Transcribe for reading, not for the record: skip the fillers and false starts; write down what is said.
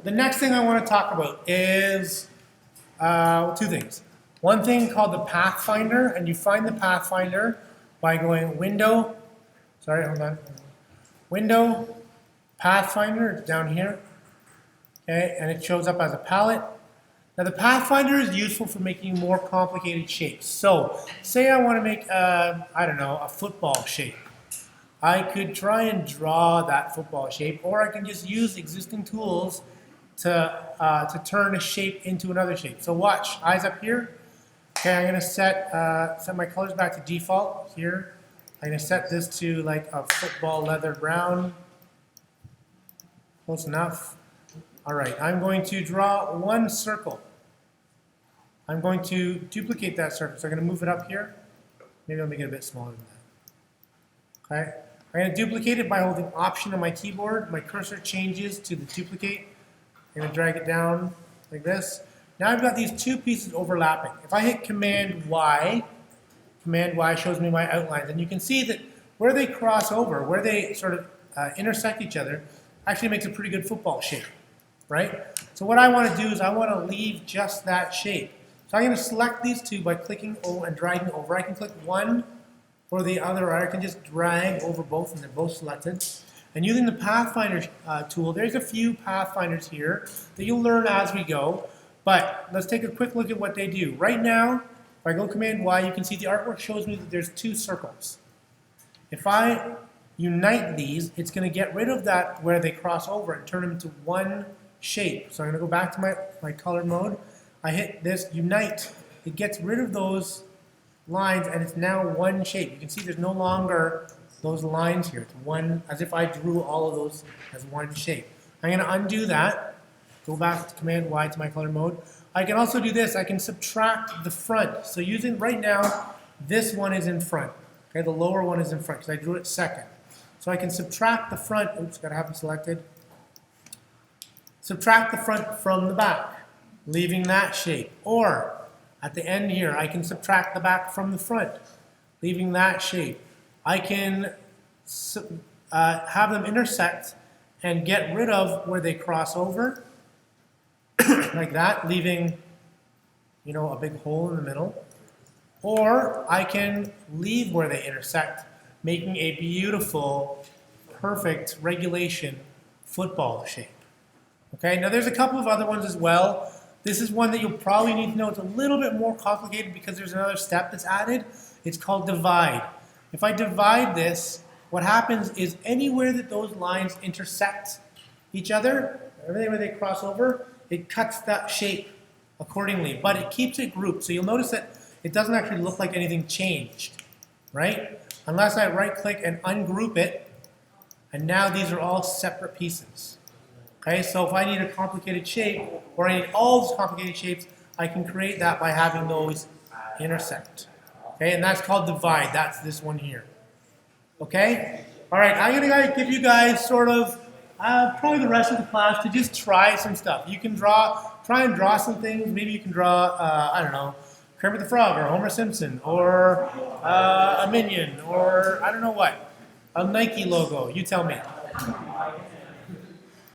the next thing I want to talk about is two things. One thing called the Pathfinder, and you find the Pathfinder by going Window, Window, Pathfinder, it's down here, okay, and it shows up as a palette. Now the Pathfinder is useful for making more complicated shapes. So, say I want to make, I don't know, a football shape. I could try and draw that football shape, or I can just use existing tools to turn a shape into another shape. So watch, eyes up here. Okay, I'm gonna set my colors back to default here. I'm gonna set this to like a football leather brown. Close enough. All right, I'm going to draw one circle. I'm going to duplicate that circle. So I'm gonna move it up here. Maybe I'll make it a bit smaller than that. Okay, I'm gonna duplicate it by holding Option on my keyboard. My cursor changes to the duplicate. I'm gonna drag it down like this. Now I've got these two pieces overlapping. If I hit Command Y shows me my outlines, and you can see that where they cross over, where they sort of intersect each other, actually makes a pretty good football shape, right? So what I want to do is I want to leave just that shape. So I'm going to select these two by clicking over and dragging over. I can click one or the other, or I can just drag over both, and they're both selected. And using the Pathfinder tool, there's a few Pathfinders here that you'll learn as we go. But let's take a quick look at what they do. Right now, if I go Command Y, you can see the artwork shows me that there's two circles. If I unite these, it's going to get rid of that where they cross over and turn them into one shape. So I'm going to go back to my color mode. I hit this Unite. It gets rid of those lines, and it's now one shape. You can see there's no longer those lines here. It's one, as if I drew all of those as one shape. I'm going to undo that. Go back to Command Y to my color mode. I can also do this. I can subtract the front. So using right now, this one is in front. Okay, the lower one is in front because I drew it second. So I can subtract the front. Oops, gotta have it selected. Subtract the front from the back, leaving that shape. Or at the end here, I can subtract the back from the front, leaving that shape. I can have them intersect and get rid of where they cross over. Like that, leaving, you know, a big hole in the middle. Or I can leave where they intersect, making a beautiful, perfect regulation football shape. Okay, now there's a couple of other ones as well. This is one that you'll probably need to know. It's a little bit more complicated because there's another step that's added. It's called divide. If I divide this, what happens is anywhere that those lines intersect each other, everywhere they cross over, it cuts that shape accordingly, but it keeps it grouped. So you'll notice that it doesn't actually look like anything changed, right? Unless I right-click and ungroup it, and now these are all separate pieces. Okay, so if I need a complicated shape, or I need all those complicated shapes, I can create that by having those intersect. Okay, and that's called divide. That's this one here. Okay? All right, I'm going to give you guys sort of probably the rest of the class to just try some stuff. You can try and draw some things. Maybe you can draw, I don't know, Kermit the Frog or Homer Simpson or a Minion or I don't know what, a Nike logo. You tell me.